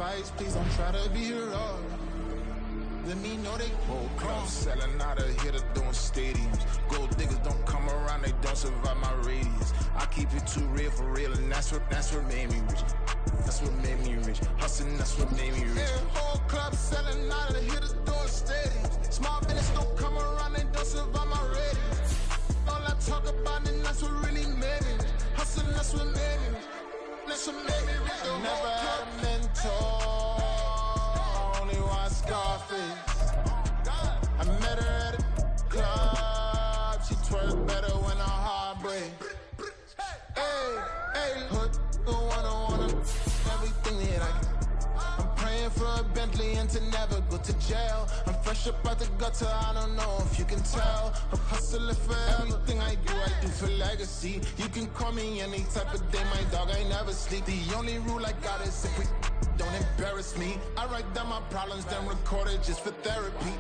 advice, please don't try to be heroic. Let me know they whole club selling out of here to doing stadiums. Gold diggers don't come around, they don't survive my radius. I keep it too real for real, and that's what made me rich. That's what made me rich. Hustling, that's what made me rich. Yeah, whole club selling out of here to doing stadiums. Small business don't come around, they don't survive my radius. All I talk about, and that's what really made me rich. Hustling, that's what made me rich. That's what made me rich. I never had a mentor. Scarface. I met her at a club. She twerk better when her heart breaks. Hey, hood, the one I wanna. Everything that I can. I'm praying for a Bentley and to never go to jail. I'm fresh up out the gutter, I don't know if you can tell. I'm hustling for everything I do for legacy. You can call me any type of day, my dog, I never sleep. The only rule I got is if we don't embarrass me. I write down my problems, then record it just for therapy,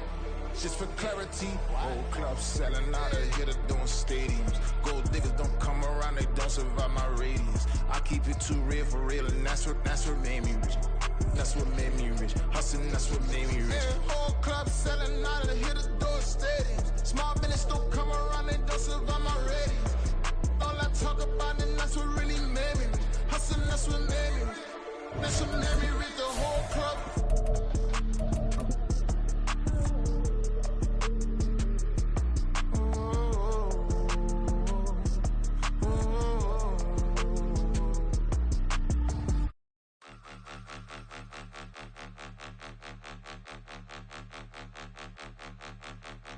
just for clarity. Whole club selling out of here to doing stadiums. Gold diggers don't come around, they don't survive my radius. I keep it too real for real, and that's what made me rich. That's what made me rich. Hustling, that's what made me rich. Yeah, whole club selling out of here to doing stadiums. Small business don't come around, they don't survive my radius. All I talk about, and that's what really made me rich. Hustling, that's what made me rich. That's what made me read the whole club.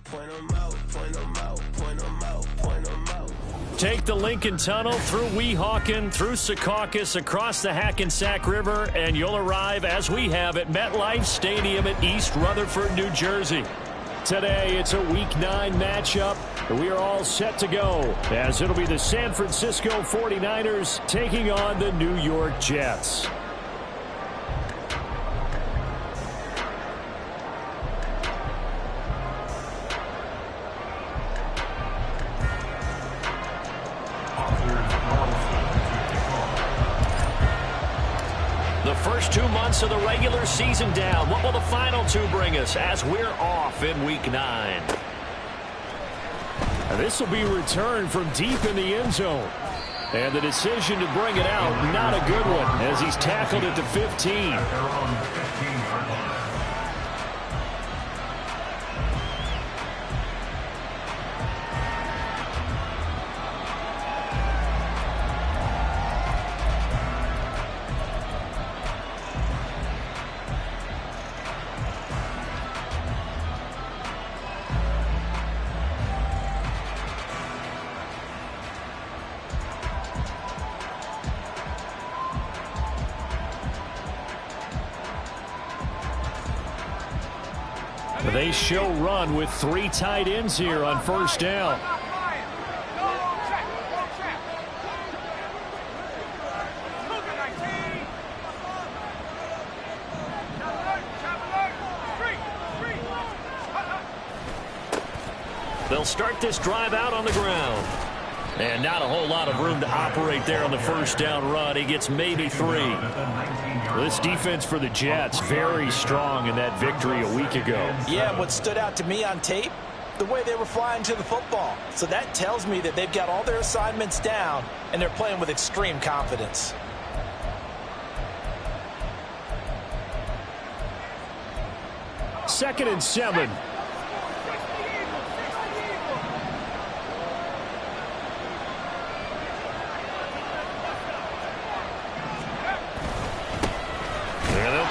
Point 'em out, point 'em out, point 'em out, point 'em out. Take the Lincoln Tunnel through Weehawken, through Secaucus, across the Hackensack River, and you'll arrive, as we have, at MetLife Stadium at East Rutherford, New Jersey. Today, it's a Week 9 matchup. We are all set to go, as it'll be the San Francisco 49ers taking on the New York Jets. First 2 months of the regular season down. What will the final 2 bring us as we're off in Week 9? This will be returned from deep in the end zone. And the decision to bring it out, not a good one, as he's tackled at the 15. They show run with 3 tight ends here on first down. They'll start this drive out on the ground. And not a whole lot of room to operate there on the first down run. He gets maybe 3. This defense for the Jets, very strong in that victory a week ago. Yeah, what stood out to me on tape, the way they were flying to the football. So that tells me that they've got all their assignments down, and they're playing with extreme confidence. Second and 7.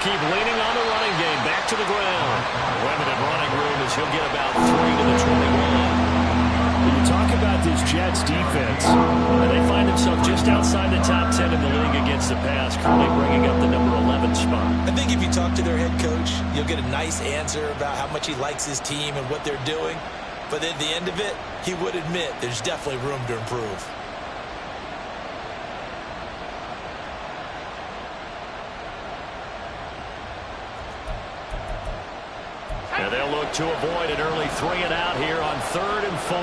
Keep leaning on the running game. Back to the ground. Limited running room as he'll get about 3 to the 21. When you talk about this Jets defense, they find themselves just outside the top 10 in the league against the pass, currently bringing up the number 11 spot. I think if you talk to their head coach, you'll get a nice answer about how much he likes his team and what they're doing. But at the end of it, he would admit there's definitely room to improve. And they'll look to avoid an early 3 and out here on 3rd and 4.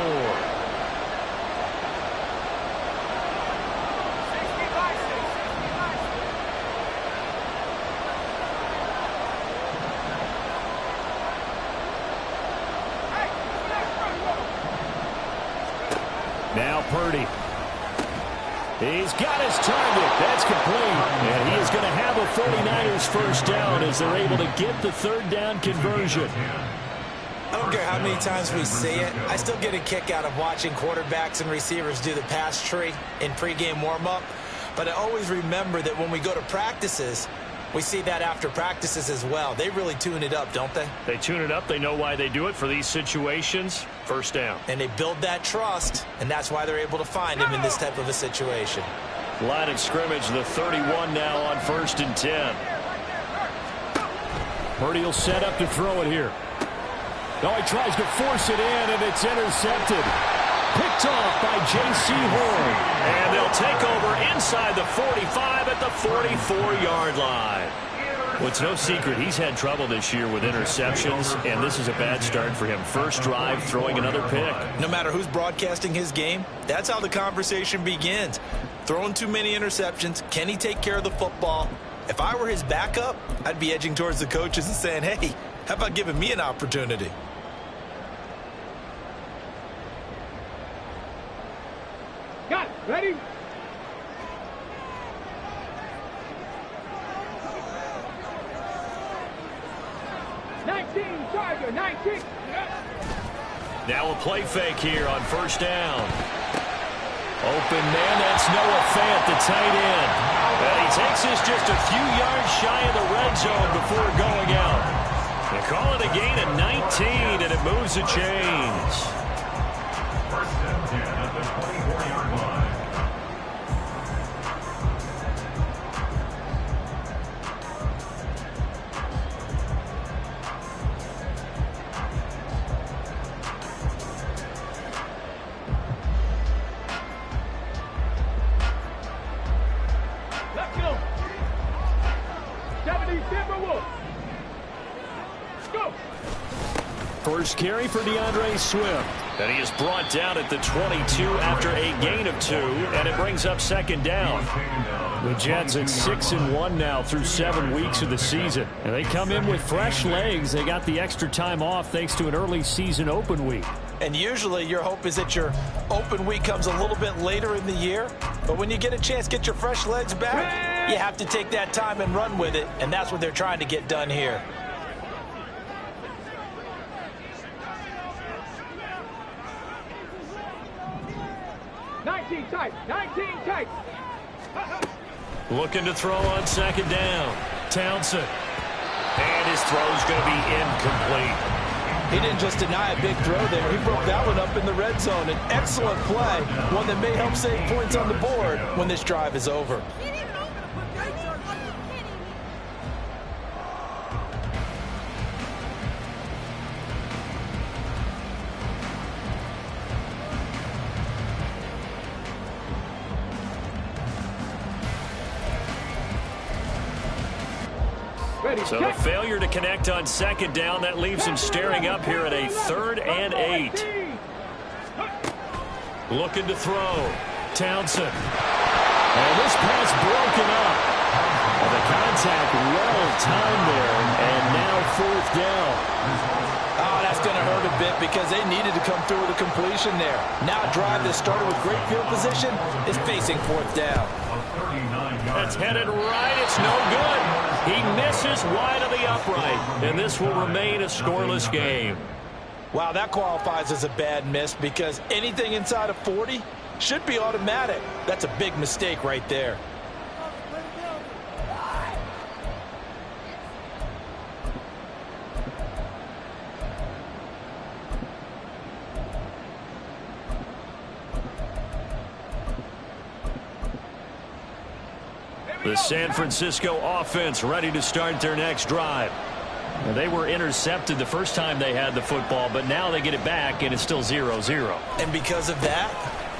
Now Purdy. He's got his target. That's complete. And he is going to have a 49ers first down as they're able to get the third down conversion. I don't care how many times we see it. I still get a kick out of watching quarterbacks and receivers do the pass tree in pregame warm-up. But I always remember that when we go to practices, we see that after practices as well. They really tune it up, don't they? They tune it up. They know why they do it for these situations. First down. And they build that trust, and that's why they're able to find him in this type of a situation. Line of scrimmage, the 31 now on 1st and 10. Purdy will set up to throw it here. No, he tries to force it in, and it's intercepted. Picked off by J.C. Horn. And they'll take over inside the 45 at the 44-yard line. Well, it's no secret he's had trouble this year with interceptions, and this is a bad start for him. First drive, throwing another pick. No matter who's broadcasting his game, that's how the conversation begins. Throwing too many interceptions, can he take care of the football? If I were his backup, I'd be edging towards the coaches and saying, hey, how about giving me an opportunity? Got it. Ready? Charger, 19. Now a play fake here on first down. Open man, that's Noah Fant, the tight end. And he takes this just a few yards shy of the red zone before going out. They call it a gain of 19, and it moves the chains. First and 10 at the 24-yard line. Let's go. 70 Timberwolves. Go. First carry for DeAndre Swift. And he is brought down at the 22 after a gain of 2, and it brings up second down. The Jets at 6-1 now through 7 weeks of the season. And they come in with fresh legs. They got the extra time off thanks to an early season open week. And usually your hope is that your open week comes a little bit later in the year. But when you get a chance to get your fresh legs back, you have to take that time and run with it. And that's what they're trying to get done here. Tight. 19 tight. Looking to throw on second down. Townsend. And his throw's going to be incomplete. He didn't just deny a big throw there. He broke that one up in the red zone. An excellent play, one that may help save points on the board when this drive is over. So the failure to connect on second down, that leaves him staring up here at a 3rd and 8. Looking to throw. Townsend. And this pass broken up. And the contact well timed there, and now 4th down. Oh, that's going to hurt a bit because they needed to come through with a completion there. Now a drive that started with great field position is facing 4th down. That's headed right. It's no good. He misses wide of the upright, and this will remain a scoreless game. Wow, that qualifies as a bad miss because anything inside of 40 should be automatic. That's a big mistake right there. The San Francisco offense ready to start their next drive. Well, they were intercepted the first time they had the football, but now they get it back, and it's still 0-0. And because of that,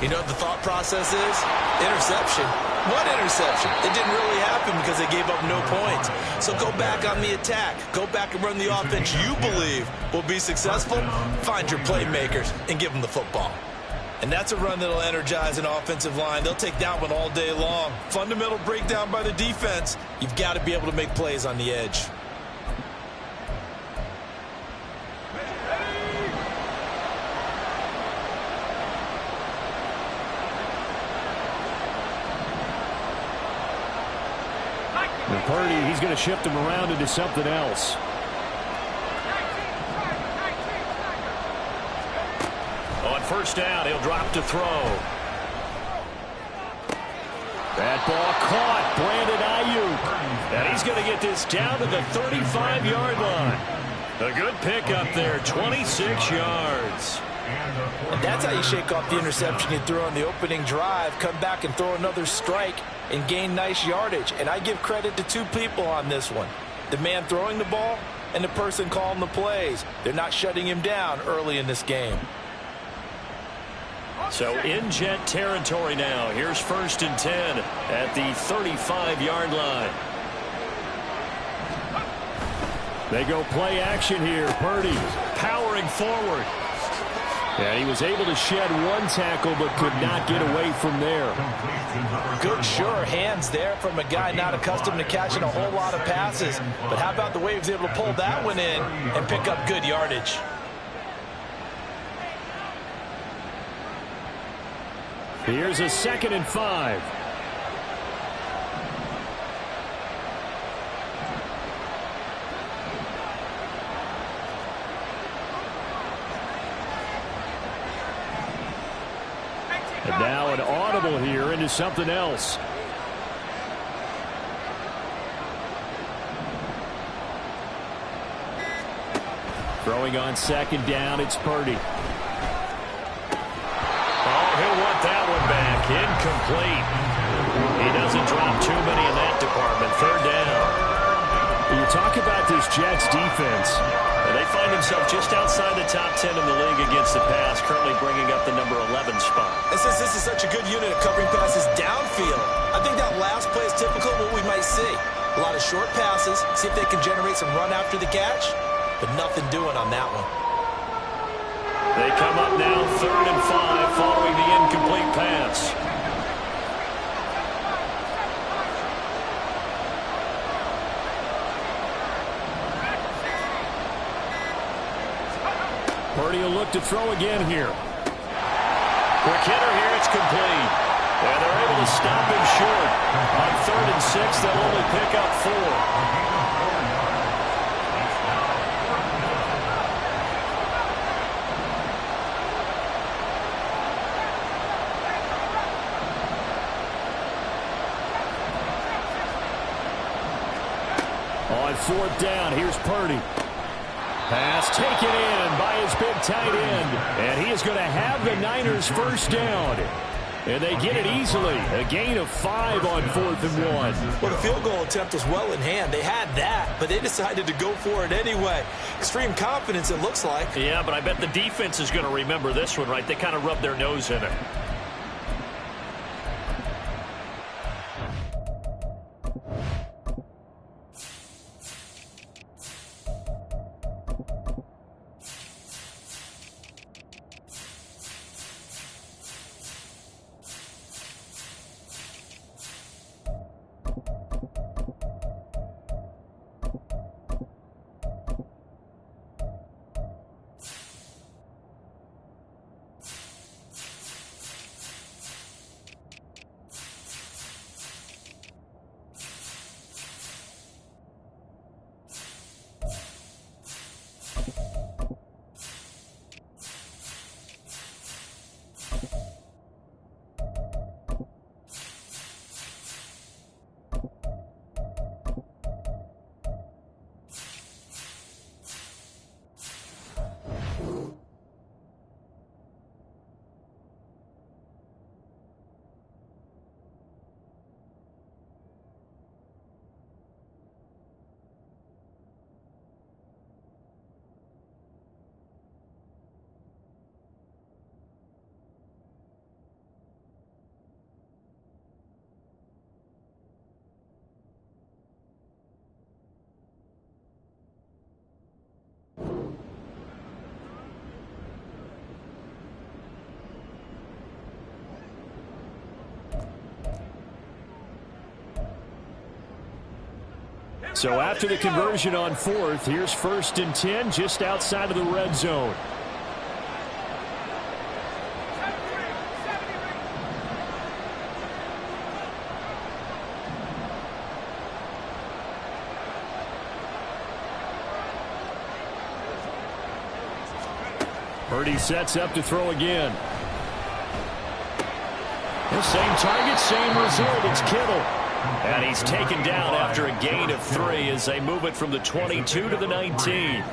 you know what the thought process is? Interception. What interception? It didn't really happen because they gave up no points. So go back on the attack. Go back and run the offense you believe will be successful. Find your playmakers and give them the football. And that's a run that'll energize an offensive line. They'll take that one all day long. Fundamental breakdown by the defense. You've got to be able to make plays on the edge. And Purdy, he's going to shift him around into something else. On first down, he'll drop to throw. That ball caught. Brandon Ayuk. And he's going to get this down to the 35-yard line. A good pickup there, 26 yards. And that's how you shake off the interception you threw on the opening drive, come back and throw another strike and gain nice yardage. And I give credit to two people on this one. The man throwing the ball and the person calling the plays. They're not shutting him down early in this game. So in Jet territory now. Here's 1st and 10 at the 35-yard line. They go play action here. Purdy powering forward. And he was able to shed one tackle but could not get away from there. Good, sure hands there from a guy not accustomed to catching a whole lot of passes. But how about the way he was able to pull that one in and pick up good yardage? Here's a 2nd and 5. And now an audible here into something else. Throwing on 2nd down, it's Purdy. He'll want that one back. Incomplete. He doesn't drop too many in that department. 3rd down. You talk about this Jets defense. They find themselves just outside the top 10 in the league against the pass, currently bringing up the number 11 spot. And since this is such a good unit of covering passes downfield, I think that last play is typical of what we might see. A lot of short passes, see if they can generate some run after the catch, but nothing doing on that one. They come up now 3rd and 5 following the incomplete pass. Purdy will look to throw again here. Quick hitter here, it's complete. And they're able to stop him short. On 3rd and 6, they'll only pick up 4. On 4th down, here's Purdy. Pass taken in by his big tight end. And he is going to have the Niners 1st down. And they get it easily. A gain of 5 on 4th and 1. Well, the field goal attempt was well in hand. They had that, but they decided to go for it anyway. Extreme confidence, it looks like. Yeah, but I bet the defense is going to remember this one, right? They kind of rubbed their nose in it. So after the conversion on 4th, here's 1st and 10 just outside of the red zone. Purdy sets up to throw again. The same target, same result. It's Kittle. And he's taken down after a gain of 3 as they move it from the 22 to the 19.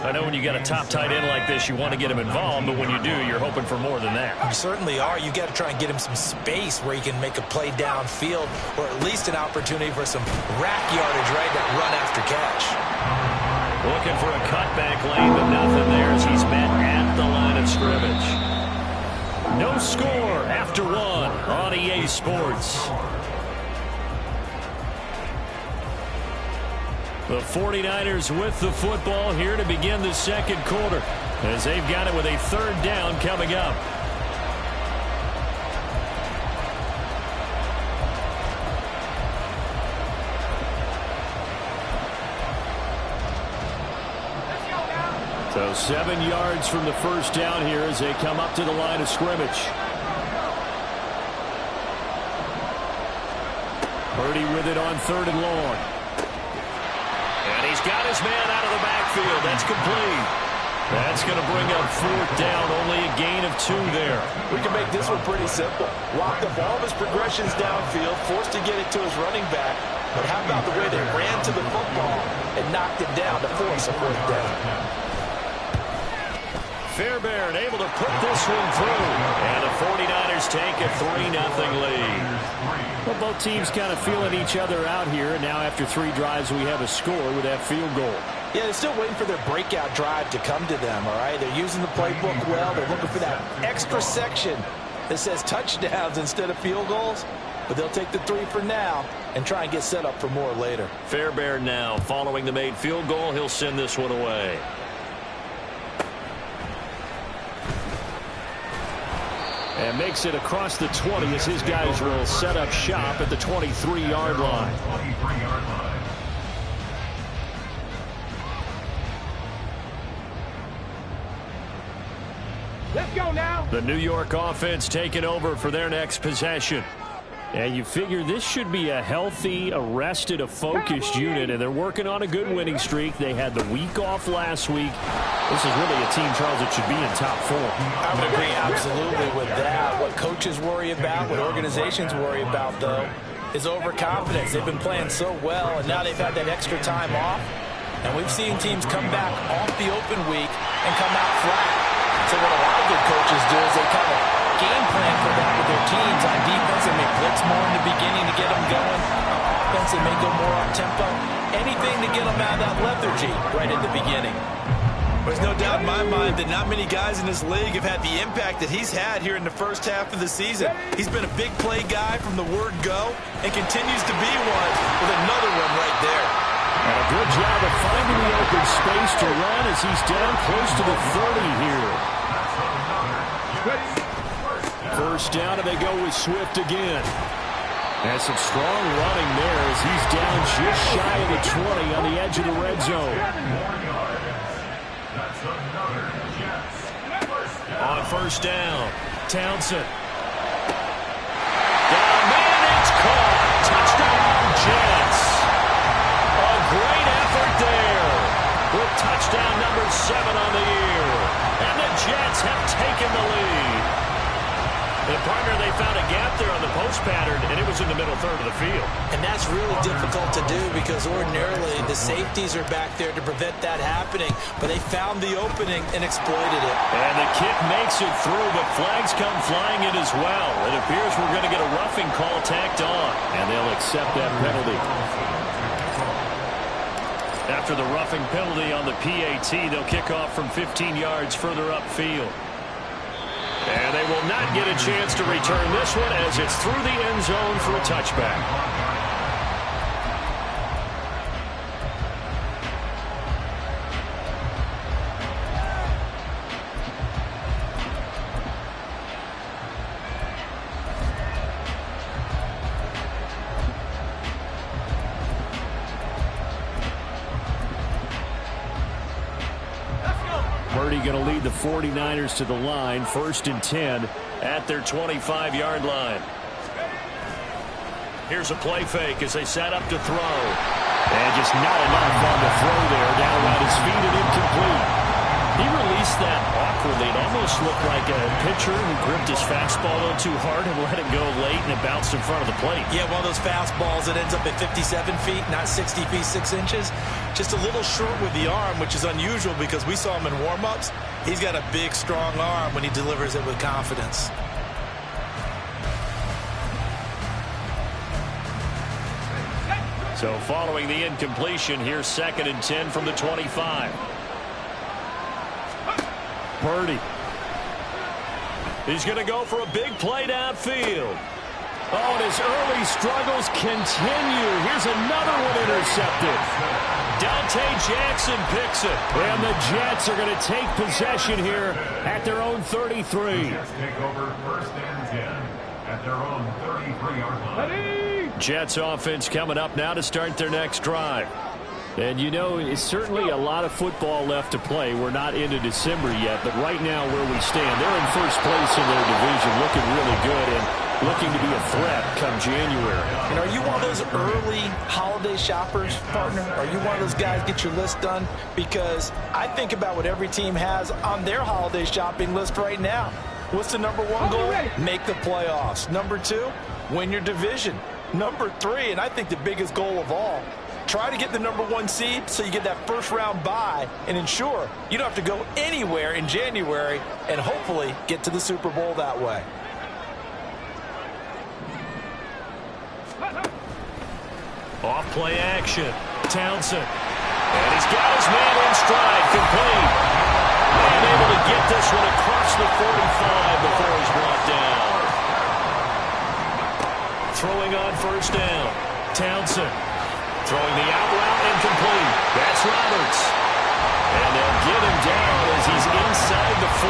I know when you got a top tight end like this, you want to get him involved, but when you do, you're hoping for more than that. You certainly are. You got to try and get him some space where he can make a play downfield, or at least an opportunity for some rack yardage, right? That run after catch. Looking for a cutback lane, but nothing there as he's met at the line of scrimmage. No score after 1 on EA Sports. The 49ers with the football here to begin the second quarter as they've got it with a 3rd down coming up. So 7 yards from the first down here as they come up to the line of scrimmage. Purdy with it on 3rd and long. And he's got his man out of the backfield. That's complete. That's going to bring up 4th down. Only a gain of 2 there. We can make this one pretty simple. Locked up all of his progressions downfield, forced to get it to his running back. But how about the way they ran to the football and knocked it down to force a 4th down? Fairbairn able to put this one through. And the 49ers take a 3-0 lead. Well, both teams kind of feeling each other out here. And now after 3 drives, we have a score with that field goal. Yeah, they're still waiting for their breakout drive to come to them, all right? They're using the playbook well. They're looking for that extra section that says touchdowns instead of field goals. But they'll take the 3 for now and try and get set up for more later. Fairbairn now following the made field goal. He'll send this one away. And makes it across the 20 as his guys will set up shop at the 23-yard line. Let's go now. The New York offense taking over for their next possession. And you figure this should be a healthy, a focused unit, and they're working on a good winning streak. They had the week off last week. This is really a team, Charles, that should be in top form. I would agree absolutely with that. What coaches worry about, what organizations worry about, though, is overconfidence. They've been playing so well, and now they've had that extra time off. And we've seen teams come back off the open week and come out flat. So what a lot of good coaches do is they kind of game plan for that with their teams. On defense, they may blitz more in the beginning to get them going. On offense, they may go more on tempo. Anything to get them out of that lethargy right at the beginning. There's no doubt in my mind that not many guys in this league have had the impact that he's had here in the first half of the season. He's been a big play guy from the word go and continues to be one with another one right there. And a good job of finding the open space to run as he's down close to the 30 here. First down, and they go with Swift again. And some strong running there as he's down just shy of the 20 on the edge of the red zone. On first down, Townsend. Down man, it's caught. Touchdown, Jets. A great effort there with touchdown number 7 on the year. And the Jets have taken the lead. And partner, they found a gap there on the post pattern, and it was in the middle third of the field. And that's really difficult to do because ordinarily the safeties are back there to prevent that happening. But they found the opening and exploited it. And the kick makes it through, but flags come flying in as well. It appears we're going to get a roughing call tacked on, and they'll accept that penalty. After the roughing penalty on the PAT, they'll kick off from 15 yards further upfield. And they will not get a chance to return this one as it's through the end zone for a touchback. Purdy going to lead the 49ers to the line, 1st and 10 at their 25-yard line. Here's a play fake as they set up to throw. And just not enough on the throw there, down around his feet and incomplete. He released that awkwardly. It almost looked like a pitcher who gripped his fastball a little too hard and let it go late, and it bounced in front of the plate. Yeah, one of those fastballs that ends up at 57 feet, not 60 feet, 6 inches. Just a little short with the arm, which is unusual because we saw him in warm-ups. He's got a big, strong arm when he delivers it with confidence. So following the incompletion, here's 2nd and 10 from the 25. Purdy. He's going to go for a big play downfield. Oh, and his early struggles continue. Here's another one intercepted. Dante Jackson picks it. And the Jets are going to take possession here at their own 33. Jets take over 1st and 10 at their own 33-yard line. Ready? Jets offense coming up now to start their next drive. And, you know, it's certainly a lot of football left to play. We're not into December yet, but right now where we stand, they're in first place in their division, looking really good and looking to be a threat come January. And are you one of those early holiday shoppers, partner? Are you one of those guys get your list done? Because I think about what every team has on their holiday shopping list right now. What's the number one goal? Make the playoffs. Number 2, win your division. Number 3, and I think the biggest goal of all, try to get the number 1 seed so you get that first-round bye and ensure you don't have to go anywhere in January and hopefully get to the Super Bowl that way. Off play action. Townsend. And he's got his man in stride. Complete. And able to get this one across the 45 before he's brought down. Throwing on first down. Townsend. Throwing the out route incomplete. That's Roberts. And they'll get him down as he's inside the 40.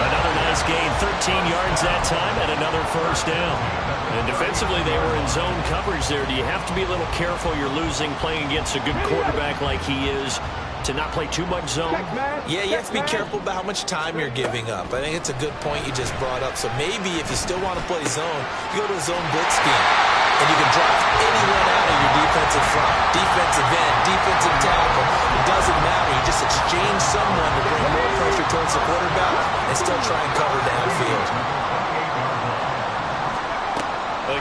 Another nice gain, 13 yards that time, and another first down. And defensively, they were in zone coverage there. Do you have to be a little careful you're losing playing against a good quarterback like he is to not play too much zone? Yeah, you have to be careful about how much time you're giving up. I think it's a good point you just brought up. So maybe if you still want to play zone, you go to a zone blitz scheme. And you can drop anyone out of your defensive front, defensive end, defensive tackle. It doesn't matter. You just exchange someone to bring more pressure towards the quarterback and still try and cover downfield.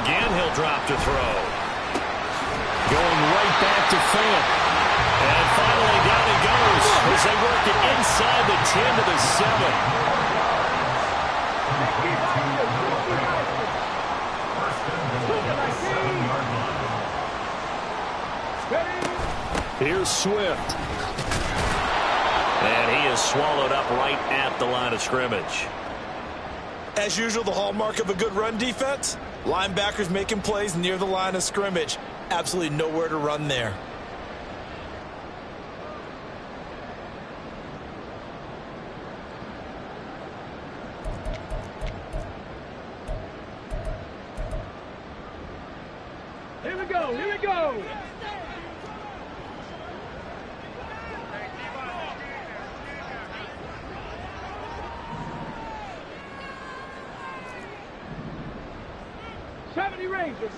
Again, he'll drop to throw. Going right back to Fant. And finally, down he goes as they work it inside the 10 to the 7. Here's Swift. And he is swallowed up right at the line of scrimmage. As usual, the hallmark of a good run defense, linebackers making plays near the line of scrimmage. Absolutely nowhere to run there. Here we go, here we go.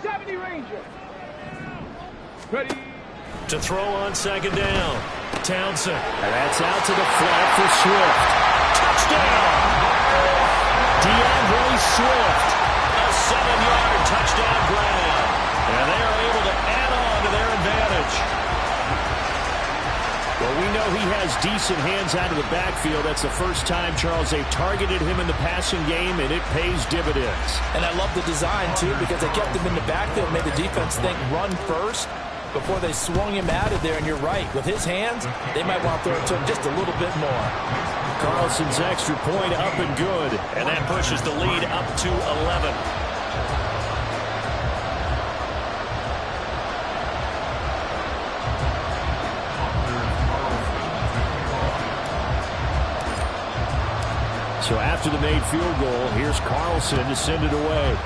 '70 Ranger. Ready. To throw on second down. Townsend. And that's out to the flat for Swift. Touchdown! DeAndre Swift. A 7-yard touchdown grab. And they are able to add on to their advantage. Well, we know he has decent hands out of the backfield. That's the first time, Charles, they've targeted him in the passing game, and it pays dividends. And I love the design, too, because they kept him in the backfield, made the defense think run first before they swung him out of there. And you're right, with his hands, they might want to throw it to him just a little bit more. Carlson's extra point up and good, and that pushes the lead up to 11. So after the made field goal, here's Carlson to send it away.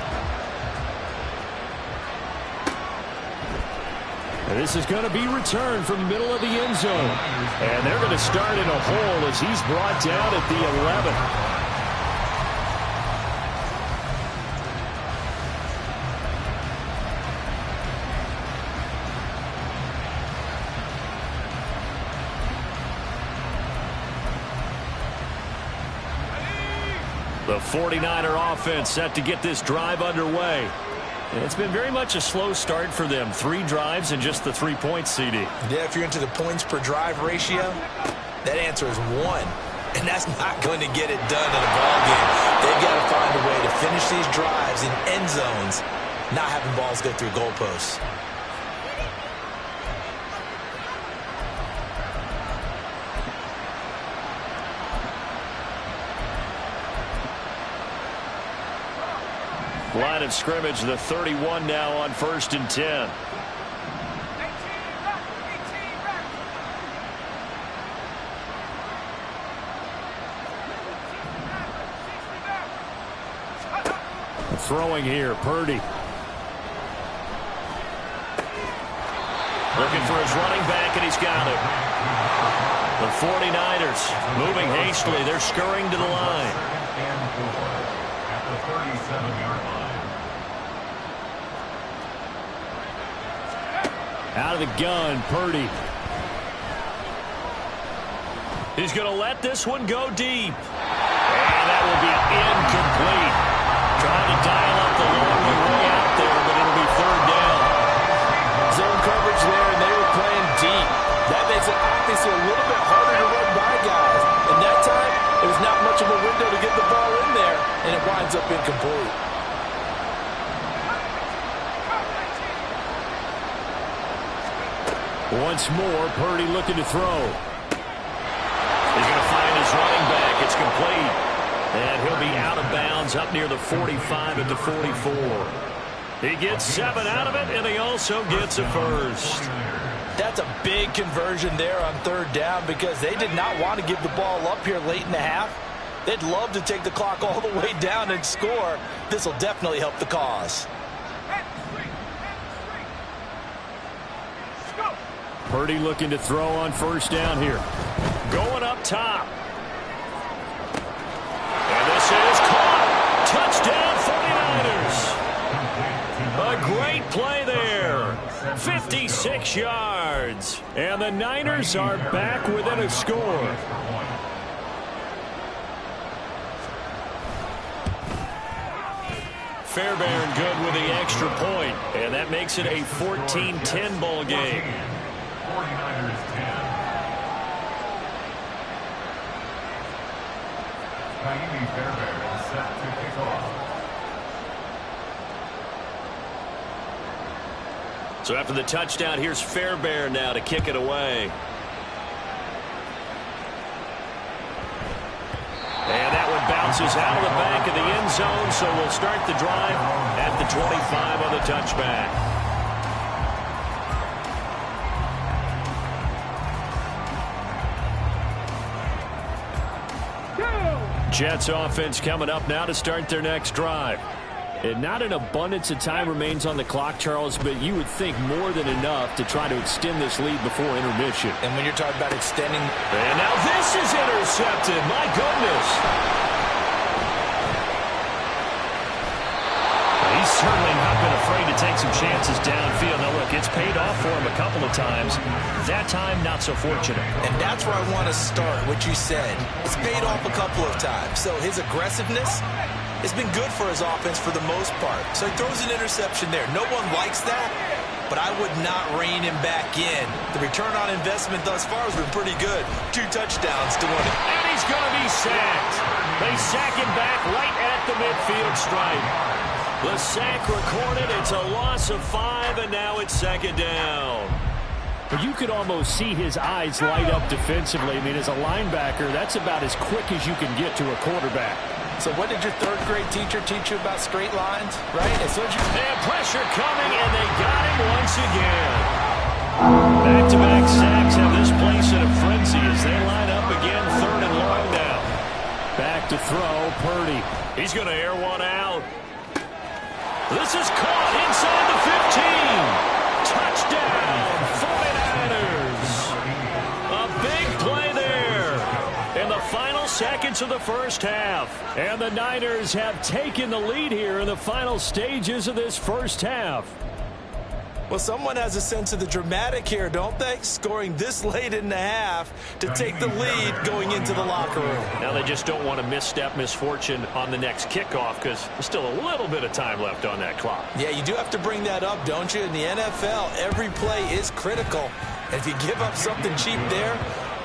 And this is going to be returned from the middle of the end zone. And they're going to start in a hole as he's brought down at the 11. The 49er offense set to get this drive underway. And it's been very much a slow start for them. 3 drives and just the 3 points, CD. Yeah, if you're into the points per drive ratio, that answer is 1. And that's not going to get it done in a ball game. They've got to find a way to finish these drives in end zones, not having balls go through goalposts. Line of scrimmage, the 31 now on 1st and 10. Throwing here, Purdy. Looking for his running back, and he's got it. The 49ers moving hastily. They're scurrying to the line. At the 37-yard line. Out of the gun, Purdy. He's going to let this one go deep. And that will be incomplete. Trying to dial up the long way out there, but it'll be 3rd down. Zone coverage there, and they were playing deep. That makes it obviously a little bit harder to run by guys. And that time, it was not much of a window to get the ball in there, and it winds up incomplete. Once more, Purdy looking to throw. He's going to find his running back. It's complete. And he'll be out of bounds up near the 45 at the 44. He gets 7 out of it, and he also gets a first. That's a big conversion there on 3rd down because they did not want to give the ball up here late in the half. They'd love to take the clock all the way down and score. This will definitely help the cause. Purdy looking to throw on 1st down here. Going up top. And this is caught. Touchdown 49ers. A great play there. 56 yards. And the Niners are back within a score. Fairbairn good with the extra point. And that makes it a 14-10 ball game. 49ers 10. Naimi Fairbairn set to kick off. So after the touchdown, here's Fairbairn now to kick it away. And that one bounces out of the back of the end zone, so we'll start the drive at the 25 on the touchback. Jets offense coming up now to start their next drive. And not an abundance of time remains on the clock, Charles, but you would think more than enough to try to extend this lead before intermission. And when you're talking about extending... And now this is intercepted. My goodness. He's certainly not been afraid to take some chances downfield. Now, look, it's paid off for him a couple of times. That time, not so fortunate. And that's where I want to start, what you said. It's paid off a couple of times. So his aggressiveness has been good for his offense for the most part. So he throws an interception there. No one likes that, but I would not rein him back in. The return on investment thus far has been pretty good. 2 touchdowns to 1. And he's going to be sacked. They sack him back right at the midfield stripe. The sack recorded. It's a loss of 5, and now it's 2nd down. But you could almost see his eyes light up defensively. I mean, as a linebacker, that's about as quick as you can get to a quarterback. So what did your 3rd grade teacher teach you about straight lines, right? As soon as you... And pressure coming, and they got him once again. Back-to-back sacks have this place in a frenzy as they line up again, 3rd and long now. Back to throw, Purdy. He's going to air one out. This is caught inside the 15. Touchdown, 49ers. A big play there in the final seconds of the first half. And the Niners have taken the lead here in the final stages of this first half. Well, someone has a sense of the dramatic here, don't they? Scoring this late in the half to take the lead going into the locker room. Now they just don't want to misstep misfortune on the next kickoff because there's still a little bit of time left on that clock. Yeah, you do have to bring that up, don't you? In the NFL, every play is critical. And if you give up something cheap there,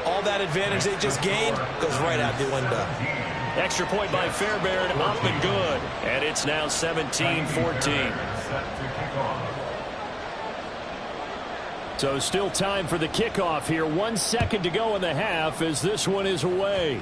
all that advantage they just gained goes right out the window. Extra point by Fairbairn, up and good. And it's now 17-14. So still time for the kickoff here. 1 second to go in the half as this one is away.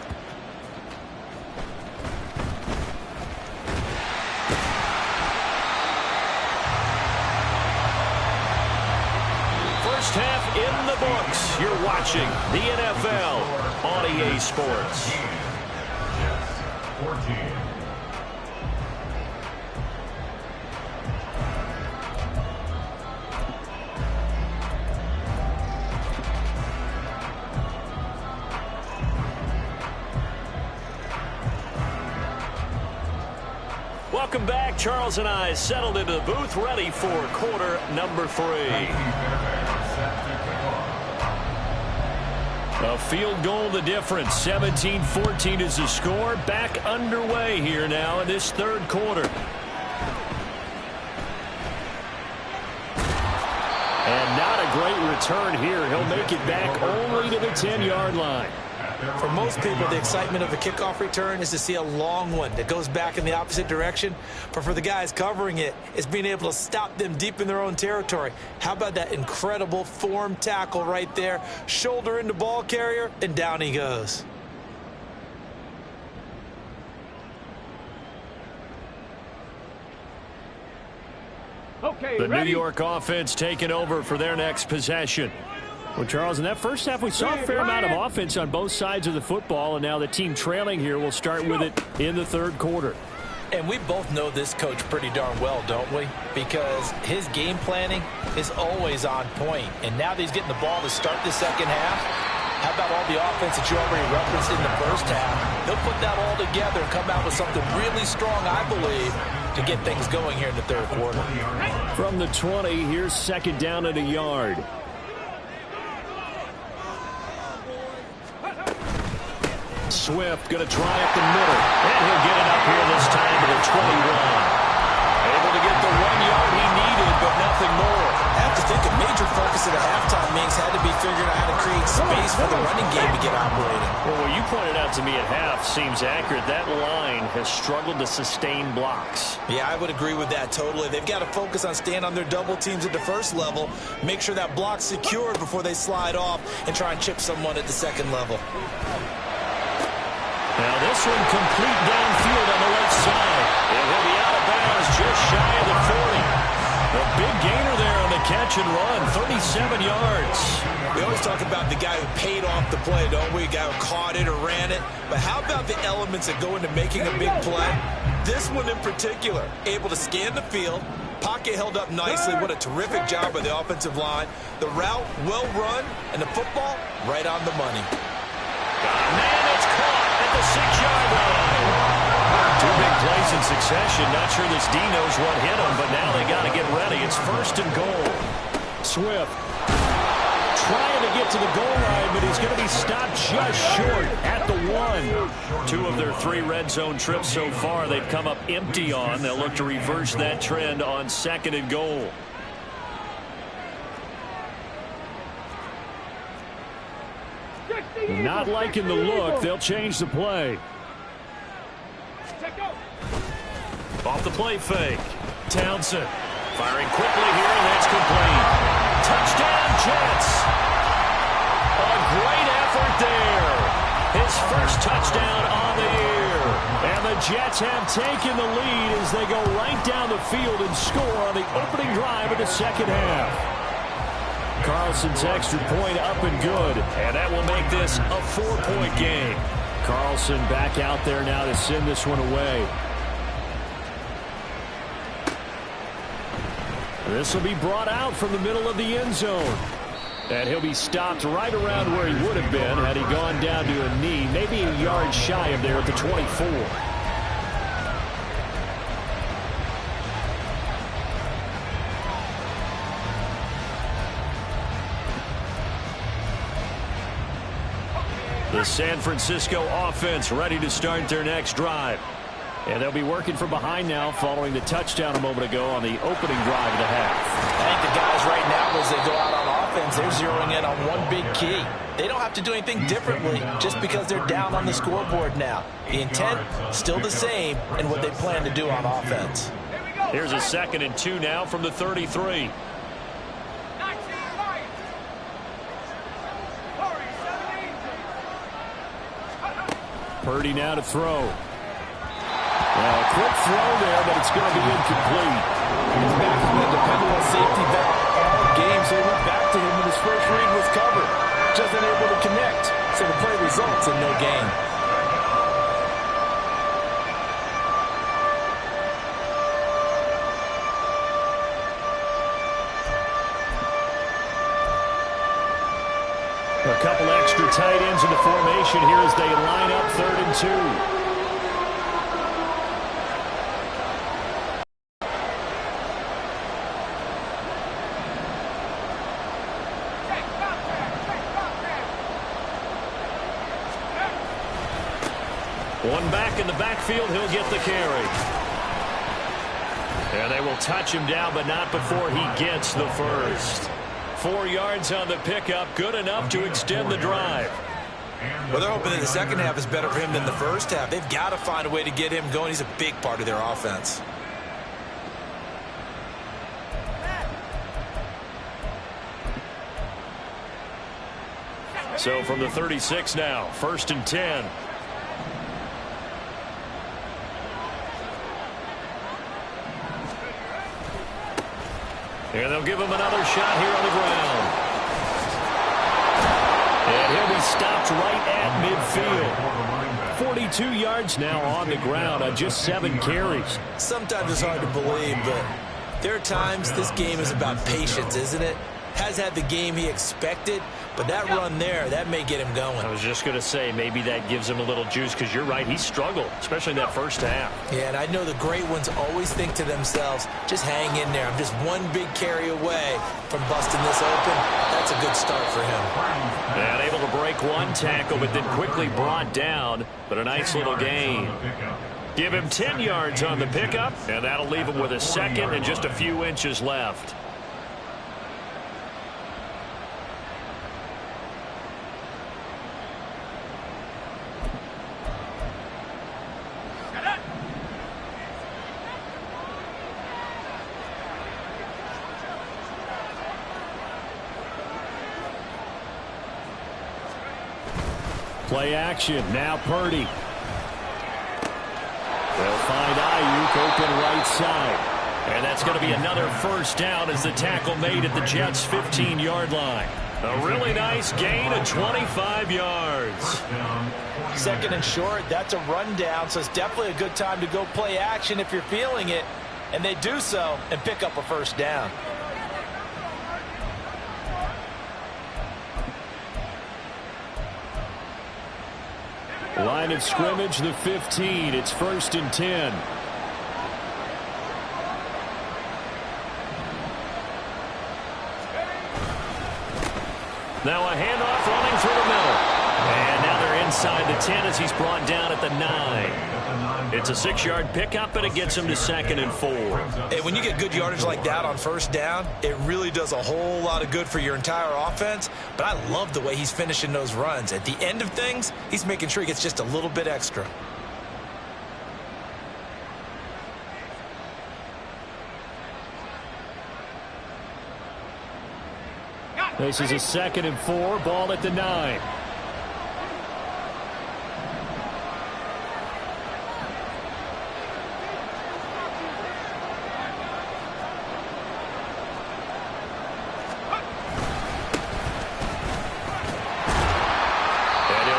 First half in the books. You're watching the NFL on EA Sports. 14. Welcome back. Charles and I settled into the booth, ready for quarter number 3. A field goal the difference. 17-14 is the score. Back underway here now in this third quarter. And not a great return here. He'll make it back only to the 10-yard line. For most people, the excitement of a kickoff return is to see a long one that goes back in the opposite direction. But for the guys covering it, it's being able to stop them deep in their own territory. How about that incredible form tackle right there? Shoulder into ball carrier, and down he goes. Okay, the ready? New York offense taking over for their next possession. Well, Charles, in that first half, we saw a fair amount of offense on both sides of the football, and now the team trailing here will start with it in the third quarter. And we both know this coach pretty darn well, don't we? Because his game planning is always on point. And now that he's getting the ball to start the second half, how about all the offense that you already referenced in the first half? He'll put that all together and come out with something really strong, I believe, to get things going here in the third quarter. From the 20, here's second down at a yard. Swift going to try up the middle, and he'll get it up here this time to the 21. Able to get the 1 yard he needed, but nothing more. I have to think a major focus of the halftime meetings had to be figuring out how to create space for the running game to get operating. Well, what you pointed out to me at half seems accurate. That line has struggled to sustain blocks. Yeah, I would agree with that totally. They've got to focus on staying on their double teams at the first level, make sure that block's secured before they slide off and try and chip someone at the second level. Now this one complete downfield on the left side. It will be out of bounds just shy of the 40. A big gainer there on the catch and run, 37 yards. We always talk about the guy who paid off the play, don't we? A guy who caught it or ran it. But how about the elements that go into making a big play? This one in particular, able to scan the field, pocket held up nicely. What a terrific job by the offensive line. The route, well run, and the football, right on the money. Man, it's caught at the 6-yard line. 2 big plays in succession. Not sure this D knows what hit him, but now they got to get ready. It's first and goal. Swift trying to get to the goal line, but he's going to be stopped just short at the 1. 2 of their 3 red zone trips so far they've come up empty on. They'll look to reverse that trend on second and goal. Not liking the look. They'll change the play. Off the play fake. Townsend firing quickly here, and that's complete. Touchdown, Jets. A great effort there. His first touchdown on the year. And the Jets have taken the lead as they go right down the field and score on the opening drive of the second half. Carlson's extra point up and good, and that will make this a 4-point game. Carlson back out there now to send this one away. This will be brought out from the middle of the end zone. And he'll be stopped right around where he would have been had he gone down to a knee, maybe a yard shy of there at the 24. The San Francisco offense ready to start their next drive. And they'll be working from behind now following the touchdown a moment ago on the opening drive of the half. I think the guys right now, as they go out on offense, they're zeroing in on one big key. They don't have to do anything differently just because they're down on the scoreboard now. The intent, still the same, and what they plan to do on offense. Here's a 2nd and 2 now from the 33. Purdy now to throw. Well, a quick throw there, but it's going to be incomplete. He's back to the dependable safety valve all game, so he went back to him when his first read was covered. Just unable to connect, so the play results in no gain. A couple extra tight ends in the formation here as they line up 3rd and 2. One back in the backfield, he'll get the carry. And they will touch him down, but not before he gets the first. 4 yards on the pickup, good enough to extend the drive. Well, they're hoping that the second half is better for him than the first half. They've got to find a way to get him going. He's a big part of their offense. So from the 36 now, 1st and 10. And they'll give him another shot here on the ground. And he'll be stopped right at midfield. 42 yards now on the ground on just 7 carries. Sometimes it's hard to believe, but there are times this game is about patience, isn't it? Has had the game he expected, but that run there, that may get him going. I was just going to say, maybe that gives him a little juice, because you're right, he struggled, especially in that first half. Yeah, and I know the great ones always think to themselves, just hang in there. I'm just one big carry away from busting this open. That's a good start for him. And able to break one tackle, but then quickly brought down, but a nice little gain. Give him 10 yards on the pickup, and that'll leave him with a 2nd and just a few inches left. Play action. Now Purdy. They'll find Ayuk open right side. And that's going to be another first down as the tackle made at the Jets' 15-yard line. A really nice gain of 25 yards. 2nd and short, that's a rundown, so it's definitely a good time to go play action if you're feeling it. And they do so and pick up a first down. Line of scrimmage, the 15. It's 1st and 10. Now a handoff running through the middle. And now they're inside the 10 as he's brought down at the 9. It's a 6-yard pickup, and it gets him to 2nd and 4. Hey, when you get good yardage like that on first down, it really does a whole lot of good for your entire offense. But I love the way he's finishing those runs. At the end of things, he's making sure he gets just a little bit extra. This is a 2nd and 4, ball at the 9.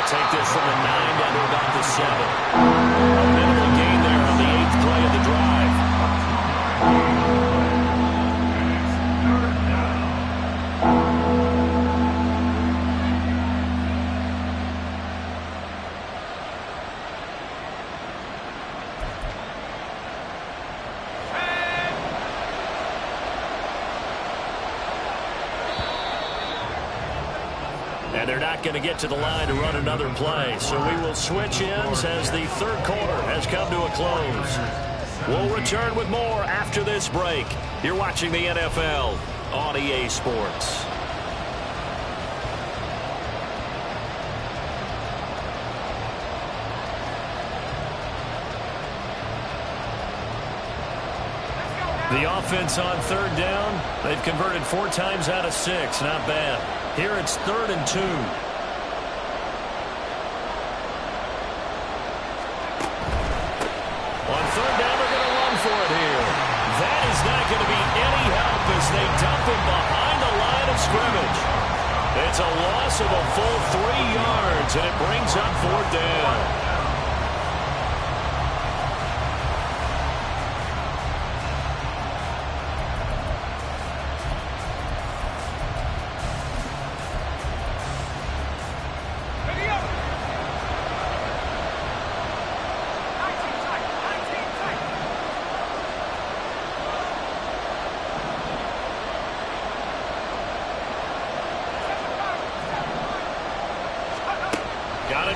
Take this from the 9 down to about the 7. A minimal gain there on the 8th play of the drive. And they're not going to get to the line to run another play. So we will switch ends as the third quarter has come to a close. We'll return with more after this break. You're watching the NFL on EA Sports. The offense on third down, they've converted 4 times out of 6. Not bad. Here it's 3rd and 2. On third down, they're going to run for it here. That is not going to be any help as they dump him behind the line of scrimmage. It's a loss of a full 3 yards, and it brings up 4th down.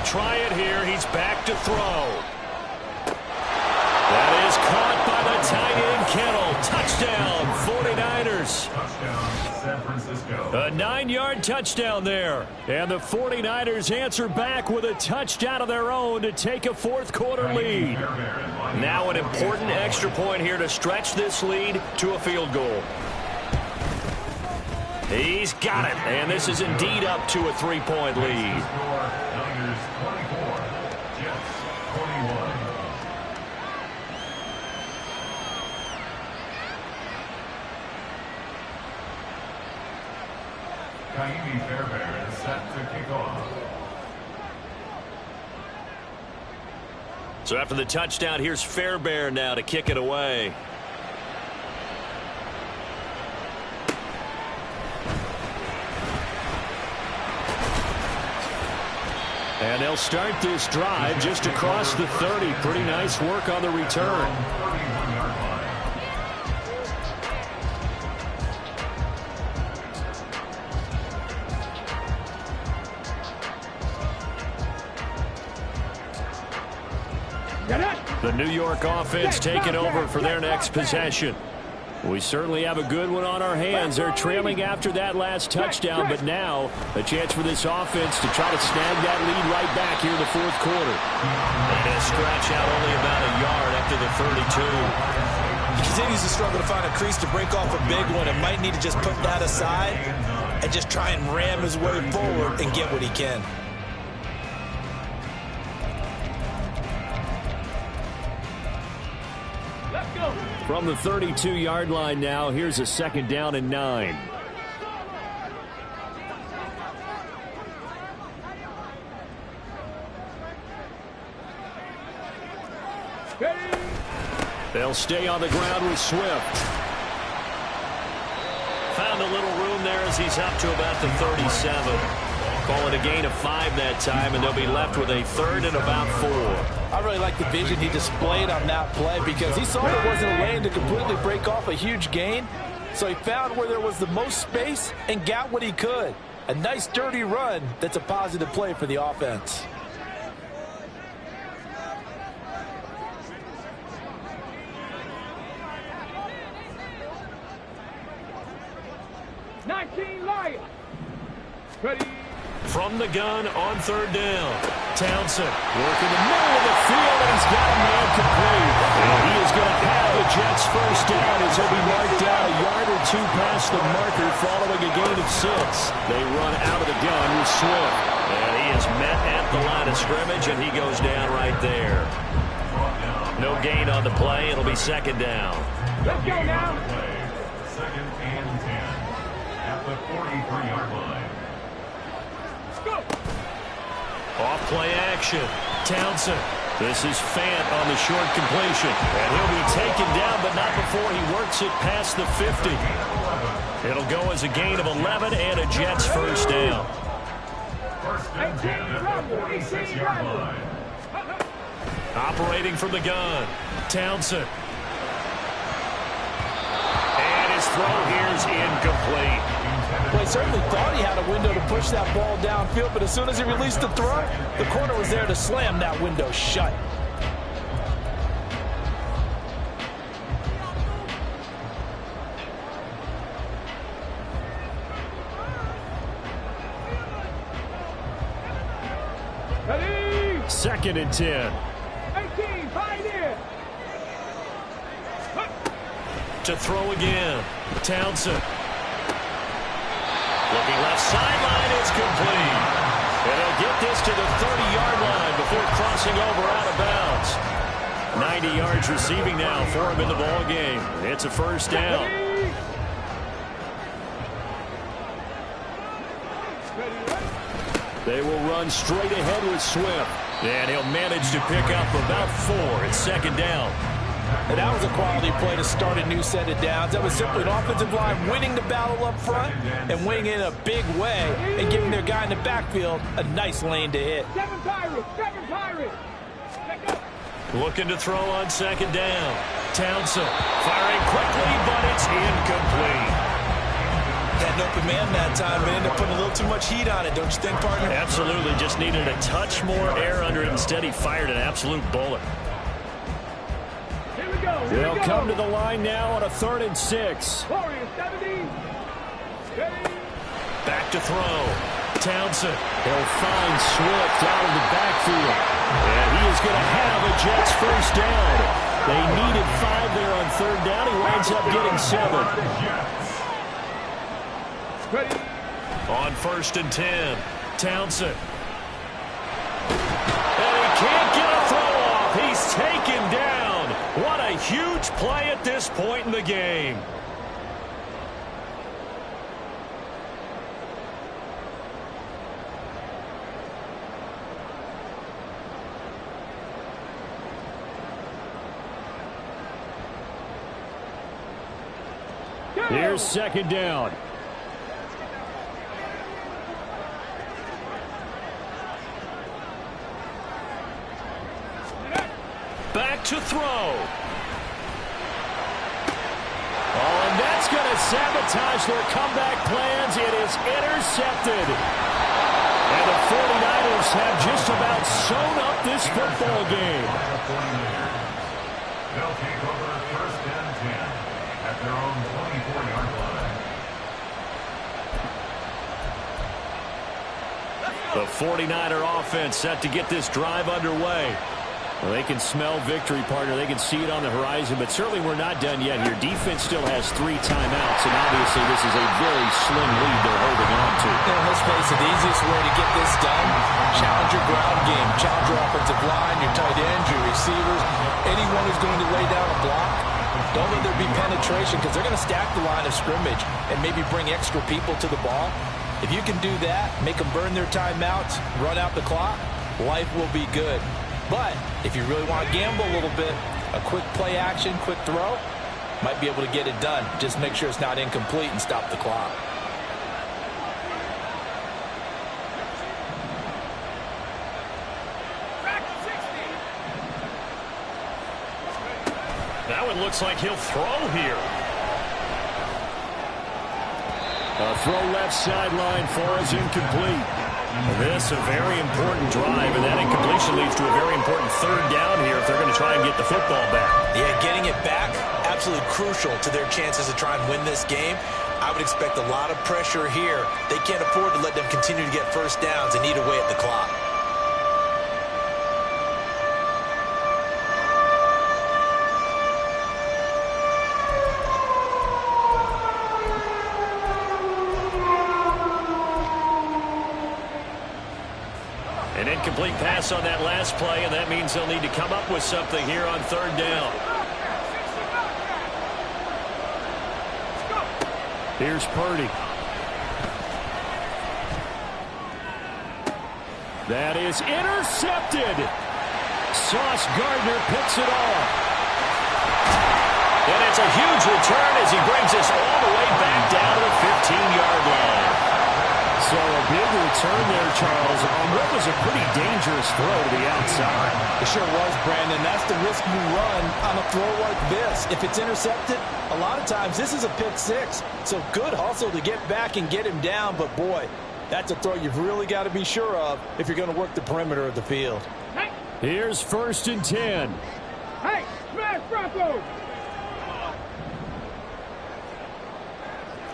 Try it here. He's back to throw. That is caught by the tight end, Kittle. Touchdown, 49ers. Touchdown, San Francisco. A 9-yard touchdown there. And the 49ers answer back with a touchdown of their own to take a fourth quarter lead. Now an important extra point here to stretch this lead to a field goal. He's got it, and this is indeed up to a 3-point lead. Niners 24, Jets 21. Kaimi Fairbairn is set to kick off. So after the touchdown, here's Fairbairn now to kick it away. And they'll start this drive just across the 30. Pretty nice work on the return. The New York offense taking over for their next possession. We certainly have a good one on our hands. They're trailing after that last touchdown, but now a chance for this offense to try to snag that lead right back here in the fourth quarter. And a scratch out only about a yard after the 32. He continues to struggle to find a crease to break off a big one and might need to just put that aside and just try and ram his way forward and get what he can. From the 32-yard line now, here's a 2nd down and 9. They'll stay on the ground with Swift. Found a little room there as he's up to about the 37. Call it a gain of 5 that time, and they'll be left with a 3rd and about 4. I really like the vision he displayed on that play because he saw there wasn't a lane to completely break off a huge gain. So he found where there was the most space and got what he could. A nice dirty run that's a positive play for the offense. From the gun on 3rd down. Townsend working the middle of the field, and he's got a man complete. And he is going to have the Jets first down as he'll be marked down a yard or 2 past the marker following a gain of 6. They run out of the gun with Swift. And he is met at the line of scrimmage, and he goes down right there. No gain on the play. It'll be 2nd down. Let's go now. 2nd and 10 at the 43-yard line. Off play action. Townsend. This is Fant on the short completion. And he'll be taken down, but not before he works it past the 50. It'll go as a gain of 11 and a Jets first down. 1st and 10 at the 46-yard line. Operating from the gun. Townsend. And his throw here is incomplete. Well, he certainly thought he had a window to push that ball downfield, but as soon as he released the throw, the corner was there to slam that window shut. Ready? 2nd and 10. 18, find it. To throw again. Townsend. Looking left sideline, it's complete. And he'll get this to the 30-yard line before crossing over out of bounds. 90 yards receiving now for him in the ball game. It's a first down. They will run straight ahead with Swift. And he'll manage to pick up about 4. It's 2nd down. And that was a quality play to start a new set of downs. That was simply an offensive line winning the battle up front and winning it in a big way and giving their guy in the backfield a nice lane to hit. 7 Pirates, 7 Pirates. Looking to throw on 2nd down. Townsend firing quickly, but it's incomplete. Had an open man that time, but ended up putting a little too much heat on it, don't you think, partner? Absolutely, just needed a touch more air under it. Instead, he fired an absolute bullet. Here we go. They'll come to the line now on a 3rd and 6. Warriors, 70. Ready? Back to throw. Townsend. He'll find Swift out of the backfield. And he is going to have a Jets first down. They needed 5 there on 3rd down. He winds up getting 7. Ready? On 1st and 10. Townsend. And he can't get a throw off. He's taken down. What a huge play at this point in the game. Here's 2nd down. Back to throw. Oh, and that's going to sabotage their comeback plans. It is intercepted. And the 49ers have just about sewn up this football game. They'll take over 1st and 10 at their own 24-yard line. The 49er offense set to get this drive underway. Well, they can smell victory, partner. They can see it on the horizon, but certainly we're not done yet here. Defense still has 3 timeouts, and obviously this is a very slim lead they're holding on to. And let's face it, the easiest way to get this done, challenge your ground game, challenge your offensive line, your tight ends, your receivers, anyone who's going to lay down a block. Don't let there be penetration because they're going to stack the line of scrimmage and maybe bring extra people to the ball. If you can do that, make them burn their timeouts, run out the clock, life will be good. But if you really want to gamble a little bit, a quick play action, quick throw, might be able to get it done. Just make sure it's not incomplete and stop the clock. Now it looks like he'll throw here. A throw left sideline for is incomplete. This a very important drive, and that incompletion leads to a very important 3rd down here if they're going to try and get the football back. Yeah, getting it back, absolutely crucial to their chances to try and win this game. I would expect a lot of pressure here. They can't afford to let them continue to get first downs and eat away at the clock. An incomplete pass on that last play, and that means they'll need to come up with something here on 3rd down. Here's Purdy. That is intercepted. Sauce Gardner picks it off. And it's a huge return as he brings us all the way back down to the 15-yard line. So a big return there, Charles, on what was a pretty dangerous throw to the outside. It sure was, Brandon. That's the risk you run on a throw like this. If it's intercepted, a lot of times this is a pick six. So good hustle to get back and get him down. But, boy, that's a throw you've really got to be sure of if you're going to work the perimeter of the field. Hey! Here's 1st and 10. Hey! Smash Bronco!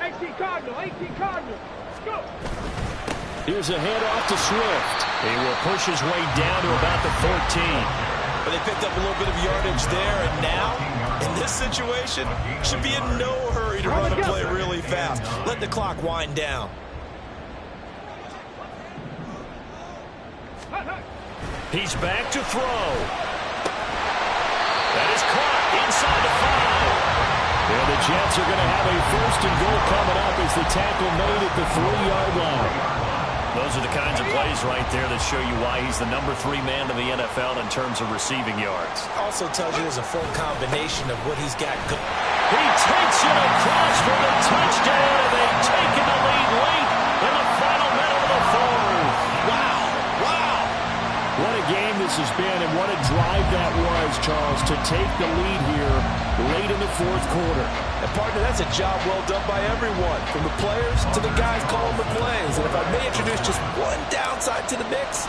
18 Cardinal! 18 Cardinal! Go! Here's a handoff to Swift. He will push his way down to about the 14. But they picked up a little bit of yardage there, and now, in this situation, should be in no hurry to run a play really fast. Let the clock wind down. He's back to throw. That is caught inside the 5. And the Jets are going to have a 1st and goal coming up as the tackle made at the 3-yard line. Those are the kinds of plays right there that show you why he's the number 3 man in the NFL in terms of receiving yards. Also tells you there's a full combination of what he's got good. He takes it across for the touchdown, and they've taken the lead late in the final minute of the 4th. Wow. Wow. What a game this has been, and what a drive that was, Charles, to take the lead here late in the 4th quarter. And, partner, that's a job well done by everyone, from the players to the guys calling the plays. And if I may introduce just one downside to the mix,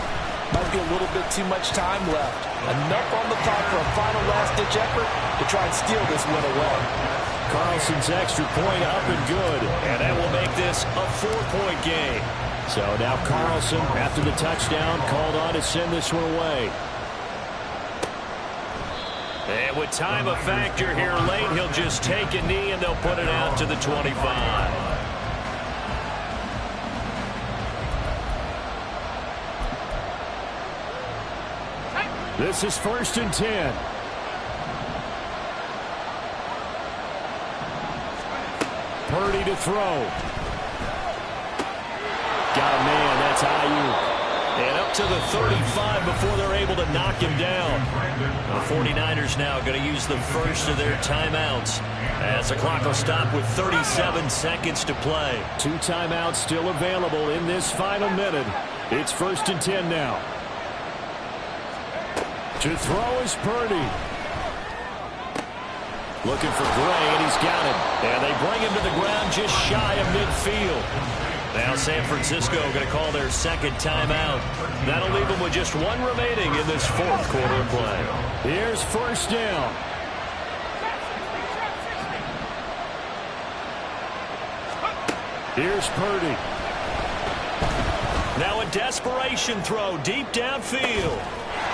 might be a little bit too much time left. Enough on the clock for a final last-ditch effort to try and steal this win away. Carlson's extra point up and good, and that will make this a 4-point game. So now Carlson, after the touchdown, called on to send this one away. And with time a factor here late, he'll just take a knee and they'll put it out to the 25. This is 1st and 10. Purdy to throw. Got a man, that's Ayuk. And up to the 35 before they're able to knock him down. The 49ers now going to use the first of their timeouts as the clock will stop with 37 seconds to play. 2 timeouts still available in this final minute. It's 1st and 10 now. To throw is Purdy. Looking for Gray, and he's got him. And they bring him to the ground just shy of midfield. Now San Francisco going to call their 2nd timeout. That'll leave them with just 1 remaining in this 4th quarter of play. Here's 1st down. Here's Purdy. Now a desperation throw deep downfield.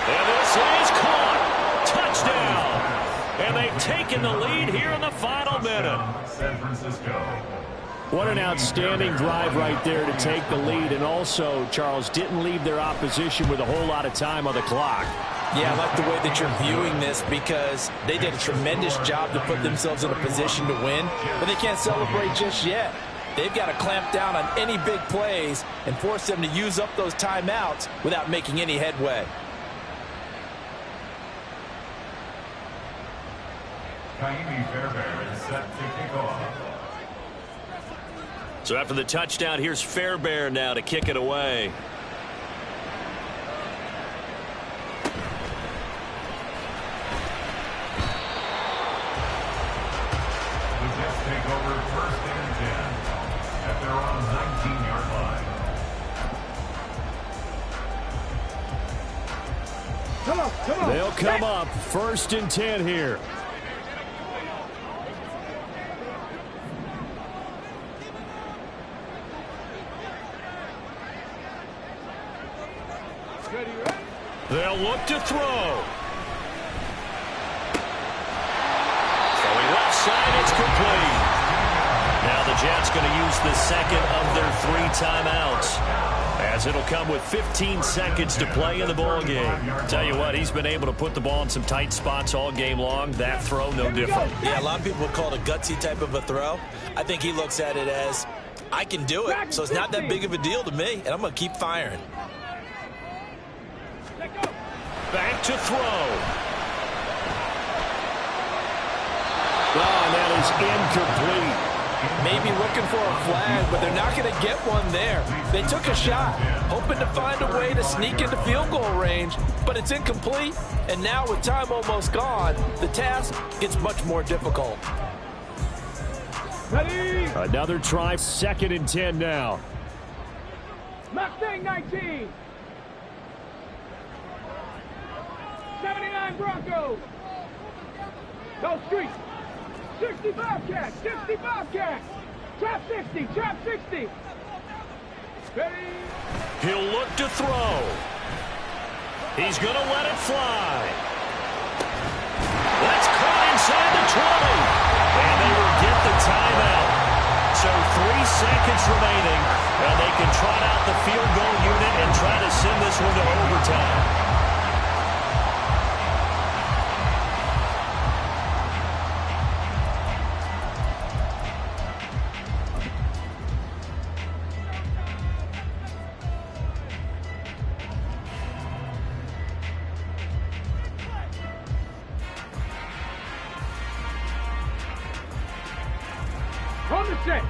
And this is caught. Touchdown. And they've taken the lead here in the final minute. San Francisco. What an outstanding drive right there to take the lead. And also, Charles, didn't leave their opposition with a whole lot of time on the clock. Yeah, I like the way that you're viewing this because they did a tremendous job to put themselves in a position to win, but they can't celebrate just yet. They've got to clamp down on any big plays and force them to use up those timeouts without making any headway. Kaimi Fairbairn is set to kick off. So after the touchdown, here's Fairbairn now to kick it away. The Jets take over 1st and 10 at their own 19-yard line. Come on, come on. They'll come up 1st and 10 here. They'll look to throw. Throwing left side, it's complete. Now the Jets going to use the 2nd of their 3 timeouts, as it'll come with 15 seconds to play in the ball game. Tell you what, he's been able to put the ball in some tight spots all game long. That throw, no different. Yeah, a lot of people would call it a gutsy type of a throw. I think he looks at it as, I can do it, so it's not that big of a deal to me, and I'm going to keep firing. Back to throw. Oh, and that is incomplete. maybe looking for a flag, but they're not going to get one there. They took a shot, hoping to find a way to sneak into field goal range, but it's incomplete. And now with time almost gone, the task gets much more difficult. Ready? Another try, 2nd and 10 now. Mustang 19. 79 Broncos. Go street. 65 cat. 65 cat. Trap 60. Trap 60. Ready? He'll look to throw. He's going to let it fly. That's caught inside the 20. And they will get the timeout. So 3 seconds remaining. And they can trot out the field goal unit and try to send this one to overtime. On the set.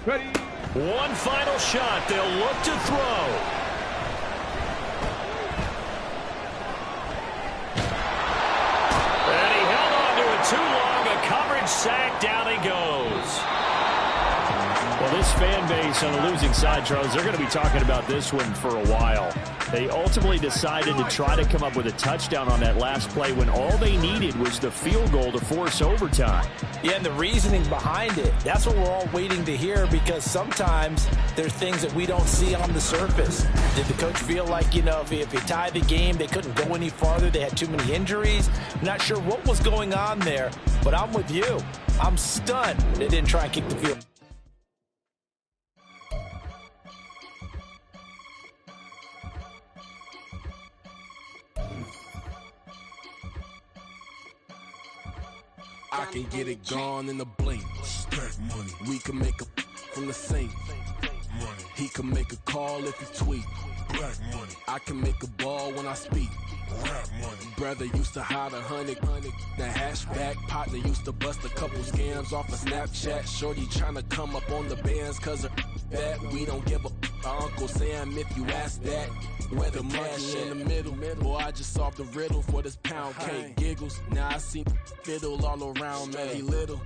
Ready? One final shot. They'll look to throw. And he held on to it too long. A coverage sack. Down he goes. Well, this fan base on the losing side, Charles, they're going to be talking about this one for a while. They ultimately decided to try to come up with a touchdown on that last play when all they needed was the field goal to force overtime. Yeah, and the reasoning behind it, that's what we're all waiting to hear, because sometimes there's things that we don't see on the surface. Did the coach feel like, you know, if he tied the game, they couldn't go any farther, they had too many injuries? I'm not sure what was going on there, but I'm with you. I'm stunned they didn't try and kick the field. I can get it gone in a blink. Stack money. We can make a from the sink. Money. He can make a call if he tweet. Black money. I can make a ball when I speak. Rap money. Brother used to hide 100. The hashback partner used to bust a couple scams off of Snapchat. Shorty tryna come up on the bands cause of that. We don't give a Uncle Sam if you ask that. Where the money in the middle. Boy, I just solved the riddle for this pound cake. Giggles, now I see fiddle all around me. He little,